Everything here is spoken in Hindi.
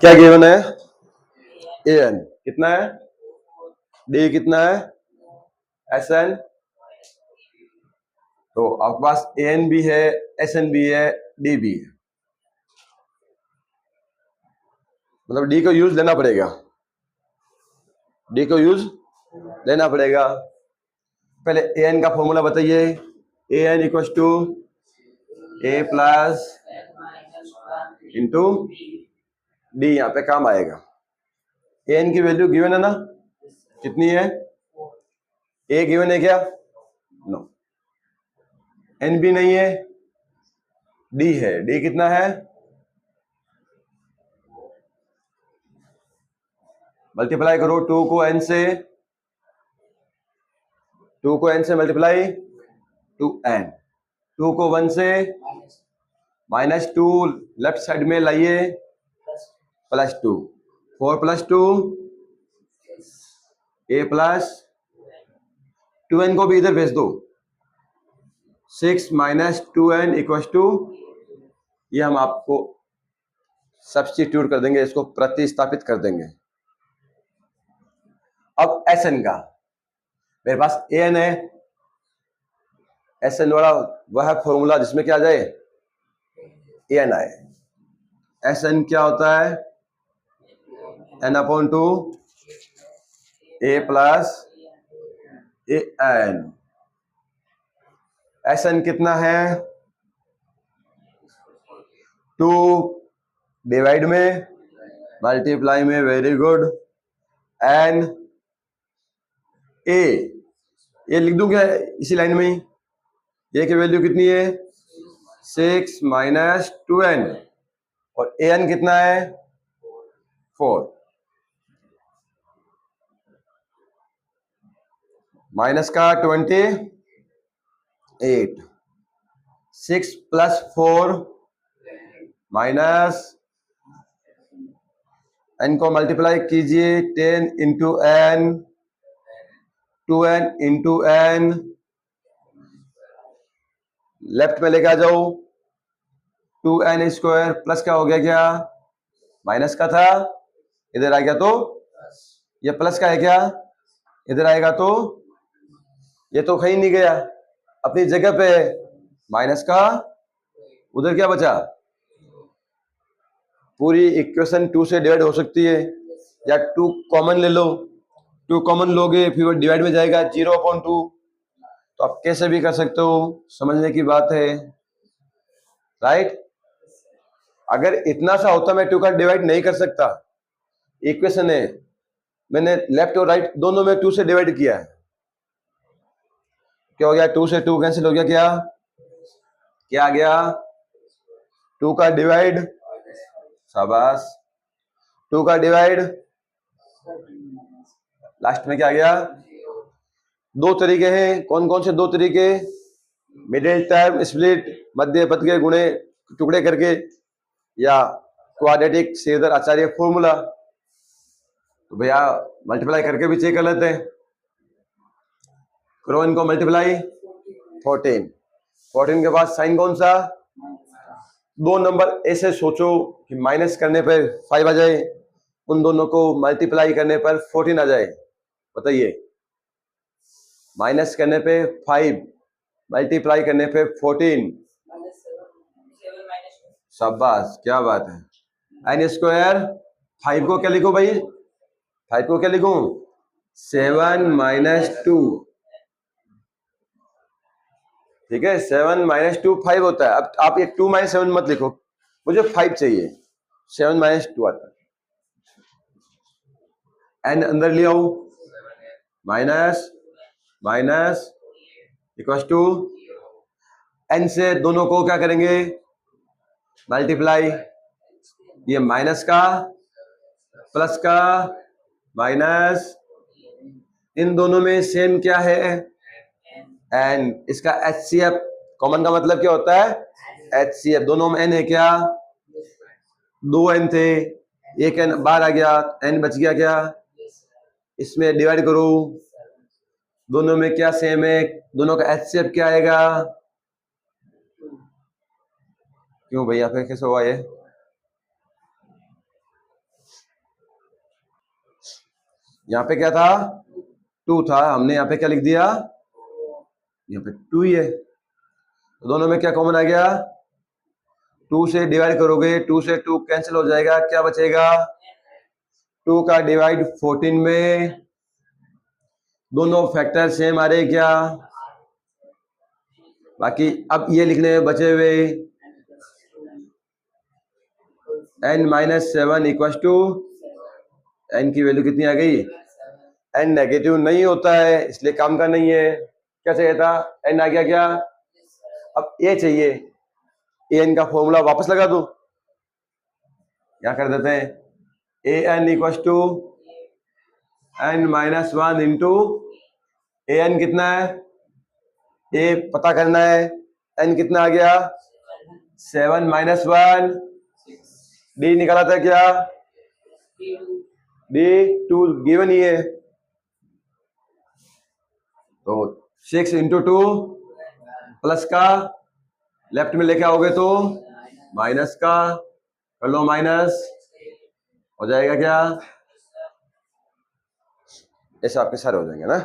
क्या गिवन है? an कितना है, d कितना है, sn। तो आपके पास an भी है, sn भी है, d भी है, मतलब d को यूज लेना पड़ेगा, d को यूज लेना पड़ेगा। पहले an का फॉर्मूला बताइए। an equal to a plus into D, यहाँ पे काम आएगा। an की वैल्यू गिवन है ना, कितनी है, a गिवन है क्या, नो। n भी नहीं है, d है, d कितना है, मल्टीप्लाई करो 2 को n से, 2 को n से मल्टीप्लाई 2n, 2 को 1 से -2 लेफ्ट साइड में लाइए +2, 4 + 2 a प्लस 2n को भी इधर भेज दो, 6 - 2n इक्वल टू, ये हम आपको सब्स्टिट्यूट कर देंगे, इसको प्रतिस्थापित कर देंगे। अब Sn का, मेरे पास an है, Sn वाला वह फॉर्मूला जिसमें क्या आ जाए, an आए। Sn क्या होता है, n/2 a plus an। Sn कितना है, 2 डिवाइड में, मल्टीप्लाई में, वेरी गुड, एन ए लिख दूं क्या इसी लाइन में ही, ए की वैल्यू कितनी है, 6 - 2n, और an कितना है, 4, माइनस का 28, 6 + 4 माइनस n को मल्टीप्लाई कीजिए, 10 × n, 2n × n, लेफ्ट में लेके आ जाओ, 2n² प्लस क्या हो गया, क्या माइनस का था, इधर आ गया तो ये प्लस का है, क्या इधर आएगा तो ये तो कहीं नहीं गया, अपनी जगह पे माइनस का, उधर क्या बचा, पूरी इक्वेशन 2 से डिवाइड हो सकती है, या 2 कॉमन ले लो, 2 कॉमन लोगे फिर वो डिवाइड में जाएगा 0/2, तो आप कैसे भी कर सकते हो, समझने की बात है, राइट। अगर इतना सा होता मैं 2 का डिवाइड नहीं कर सकता, इक्वेशन है, मैंने लेफ्ट और राइट दोनों में 2 से डिवाइड किया है, क्या हो गया, 2 से 2 कैंसिल हो गया, क्या आ गया, 2 का डिवाइड, शाबाश, 2 का डिवाइड, लास्ट में क्या आ गया, 2 तरीके हैं, कौन कौन से 2 तरीके, मिडिल टर्म स्प्लिट, मध्य पद के गुणे टुकड़े करके, या क्वाड्रेटिक श्रीधर आचार्य फॉर्मूला। तो भैया मल्टीप्लाई करके भी चेक कर लेते हैं, करो इनको मल्टीप्लाई, 14 के बाद साइन कौन सा, 2 नंबर ऐसे सोचो कि माइनस करने पर 5 आ जाए, उन दोनों को मल्टीप्लाई करने पर 14 आ जाए, बताइए, माइनस करने पे 5, मल्टीप्लाई करने पे 14, शाबाश, क्या बात है। n², 5 को क्या लिखो भाई, 5 को क्या लिखूं, 7 - 2, ठीक है, 7 - 2 5 होता है। अब आप ये 2 - 7 मत लिखो, मुझे 5 चाहिए, 7 - 2 आता है, n अंदर ले आओ, minus minus equal to, n से दोनों को क्या करेंगे, मल्टीप्लाई, ये माइनस का प्लस का माइनस, इन दोनों में सेम क्या है, n, इसका HCF, कॉमन का मतलब क्या होता है, HCF, दोनों में n है, क्या 2n थे, एक n बाहर आ गया, n बच गया, क्या इसमें डिवाइड करो, दोनों में क्या सेम है, दोनों का HCF क्या आएगा, क्यों भैया फिर कैसे हुआ ये, यहाँ पे क्या था 2 था, हमने यहाँ पे क्या लिख दिया, यहाँ पे 2 ही है। तो दोनों में क्या कॉमन आ गया, 2 से डिवाइड करोगे 2 से 2 कैंसिल हो जाएगा, क्या बचेगा 2 का डिवाइड 14 में, दोनों फैक्टर सेम आ रहे क्या। बाकी अब ये लिखने में बचे हुए n-7 इक्वल टू n की वैल्यू कितनी आ गई, n नेगेटिव नहीं होता है इसलिए काम का नहीं है। क्या चाहिए था, n आ गया क्या, अब a चाहिए, an का फॉर्मूला वापस लगा दो, क्या कर देते हैं an equal to n-1 into an कितना है, a पता करना है, n कितना आ गया 7 - 1, d निकाला था क्या, d 2 गिवन ही है, तो 6 इंटू 2 प्लस का लेफ्ट में लेके आओगे तो माइनस का, कर लो माइनस, हो जाएगा क्या, ऐसा आपके सारे हो जाएंगे ना।